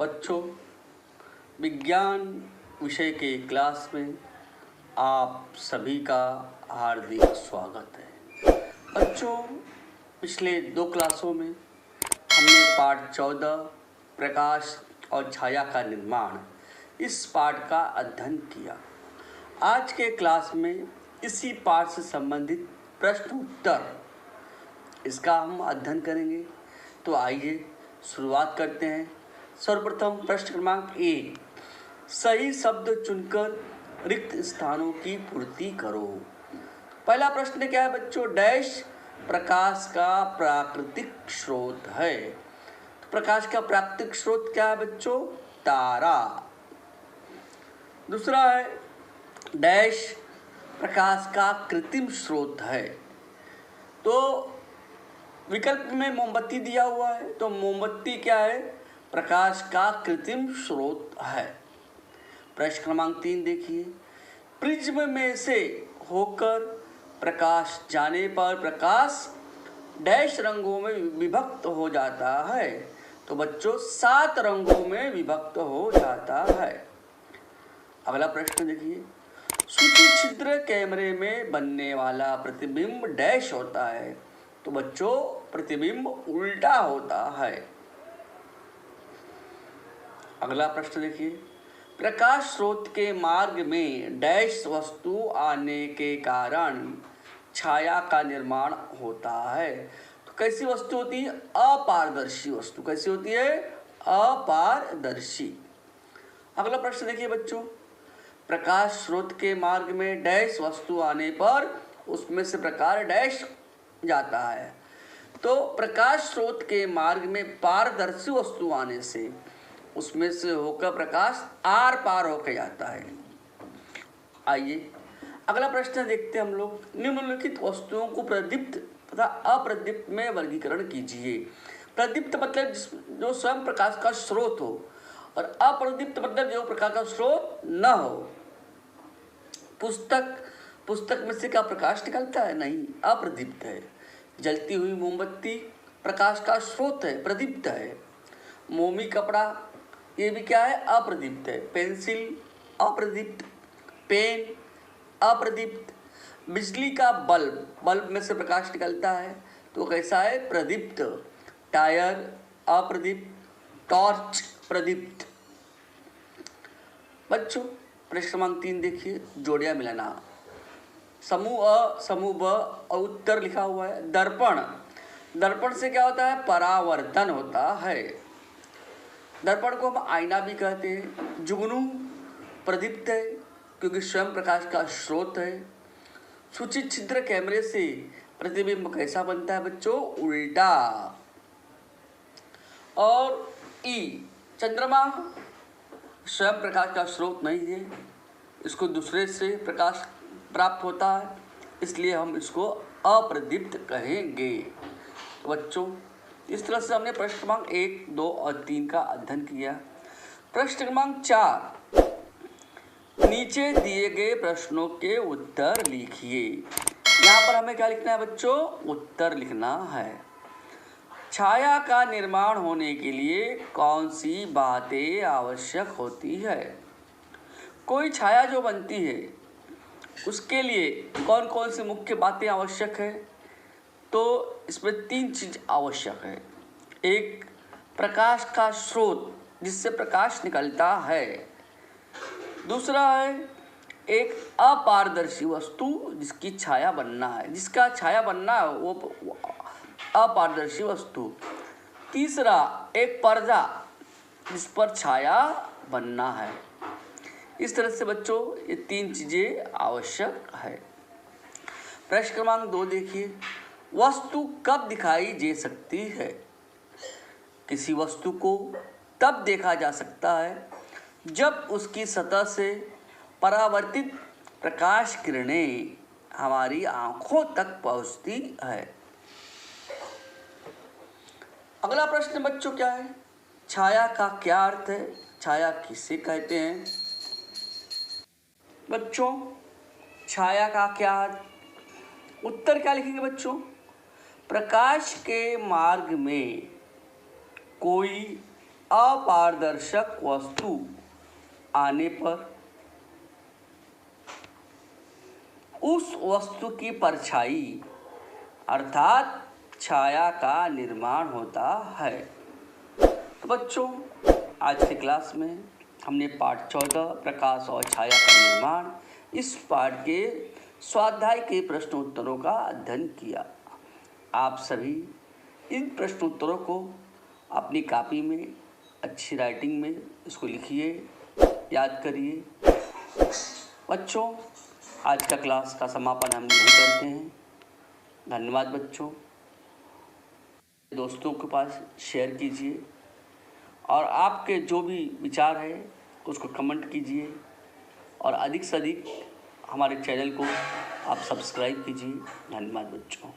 बच्चों, विज्ञान विषय के क्लास में आप सभी का हार्दिक स्वागत है। बच्चों, पिछले 2 क्लासों में हमने पाठ 14 प्रकाश और छाया का निर्माण इस पाठ का अध्ययन किया। आज के क्लास में इसी पाठ से संबंधित प्रश्न उत्तर इसका हम अध्ययन करेंगे। तो आइए शुरुआत करते हैं। सर्वप्रथम प्रश्न क्रमांक 1, सही शब्द चुनकर रिक्त स्थानों की पूर्ति करो। पहला प्रश्न क्या है बच्चों? डैश प्रकाश का प्राकृतिक स्रोत है। तो प्रकाश का प्राकृतिक स्रोत क्या है बच्चों? तारा। दूसरा है डैश प्रकाश का कृत्रिम स्रोत है। तो विकल्प में मोमबत्ती दिया हुआ है, तो मोमबत्ती क्या है? प्रकाश का कृत्रिम स्रोत है। प्रश्न क्रमांक 3 देखिए, प्रिज्म में से होकर प्रकाश जाने पर प्रकाश डैश रंगों में विभक्त हो जाता है। तो बच्चों 7 रंगों में विभक्त हो जाता है। अगला प्रश्न देखिए, सूची छिद्र कैमरे में बनने वाला प्रतिबिंब डैश होता है। तो बच्चों प्रतिबिंब उल्टा होता है। अगला प्रश्न देखिए, प्रकाश स्रोत के मार्ग में डैश वस्तु आने के कारण छाया का निर्माण होता है। तो कैसी वस्तु होती है? अपारदर्शी वस्तु। कैसी होती है? अपारदर्शी। अगला प्रश्न देखिए बच्चों, प्रकाश स्रोत के मार्ग में डैश वस्तु आने पर उसमें से प्रकाश डैश जाता है। तो प्रकाश स्रोत के मार्ग में पारदर्शी वस्तु आने से उसमें से होकर प्रकाश आर पार होकर जाता है। आइए अगला प्रश्न देखते हैं हम लोग। निम्नलिखित वस्तुओं को प्रदीप्त तथा अप्रदीप्त में वर्गीकरण कीजिए। प्रदीप्त मतलब जो स्वयं प्रकाश का स्रोत हो, और अप्रदीप्त मतलब जो प्रकाश का स्रोत न हो। पुस्तक में से क्या प्रकाश निकलता है? नहीं, अप्रदीप्त है। जलती हुई मोमबत्ती प्रकाश का स्रोत है, प्रदीप्त है। मोमी कपड़ा ये भी क्या है? अप्रदीप्त है। पेंसिल अप्रदीप्त, पेन अप्रदीप्त। बिजली का बल्ब में से प्रकाश निकलता है, तो कैसा है? प्रदीप्त। टायर अप्रदीप्त, टॉर्च प्रदीप्त। बच्चों प्रश्न क्रमांक 3 देखिए, जोड़ियां मिलाना। समूह अ, समूह ब और उत्तर लिखा हुआ है। दर्पण से क्या होता है? परावर्तन होता है। दर्पण को हम आईना भी कहते हैं। जुगनू प्रदीप्त है क्योंकि स्वयं प्रकाश का स्रोत है। सूची छिद्र कैमरे से प्रतिबिंब कैसा बनता है बच्चों? उल्टा। और ई, चंद्रमा स्वयं प्रकाश का स्रोत नहीं है, इसको दूसरे से प्रकाश प्राप्त होता है, इसलिए हम इसको अप्रदीप्त कहेंगे। तो बच्चों इस तरह से हमने प्रश्न क्रमांक 1, 2 और 3 का अध्ययन किया। प्रश्न क्रमांक 4, नीचे दिए गए प्रश्नों के उत्तर लिखिए। यहाँ पर हमें क्या लिखना है बच्चों? उत्तर लिखना है। छाया का निर्माण होने के लिए कौन सी बातें आवश्यक होती है? कोई छाया जो बनती है उसके लिए कौन कौन सी मुख्य बातें आवश्यक है? तो इसमें 3 चीज आवश्यक है। एक, प्रकाश का स्रोत जिससे प्रकाश निकलता है। दूसरा है एक अपारदर्शी वस्तु जिसकी छाया बनना है, जिसका छाया बनना है वो अपारदर्शी वस्तु। तीसरा एक पर्दा जिस पर छाया बनना है। इस तरह से बच्चों ये 3 चीजें आवश्यक है। प्रश्न क्रमांक 2 देखिए, वस्तु कब दिखाई दे सकती है? किसी वस्तु को तब देखा जा सकता है जब उसकी सतह से परावर्तित प्रकाश किरणें हमारी आंखों तक पहुंचती है। अगला प्रश्न बच्चों क्या है? छाया का क्या अर्थ है? छाया किसे कहते हैं? बच्चों छाया का क्या अर्थ? उत्तर क्या लिखेंगे बच्चों? प्रकाश के मार्ग में कोई अपारदर्शक वस्तु आने पर उस वस्तु की परछाई अर्थात छाया का निर्माण होता है। तो बच्चों, आज की क्लास में हमने पाठ 14 प्रकाश और छाया का निर्माण इस पाठ के स्वाध्याय के प्रश्न उत्तरों का अध्ययन किया। आप सभी इन प्रश्न उत्तरों को अपनी कॉपी में अच्छी राइटिंग में इसको लिखिए, याद करिए। बच्चों, आज का क्लास का समापन हम यहीं करते हैं। धन्यवाद बच्चों। दोस्तों के पास शेयर कीजिए और आपके जो भी विचार है उसको कमेंट कीजिए और अधिक से अधिक हमारे चैनल को आप सब्सक्राइब कीजिए। धन्यवाद बच्चों।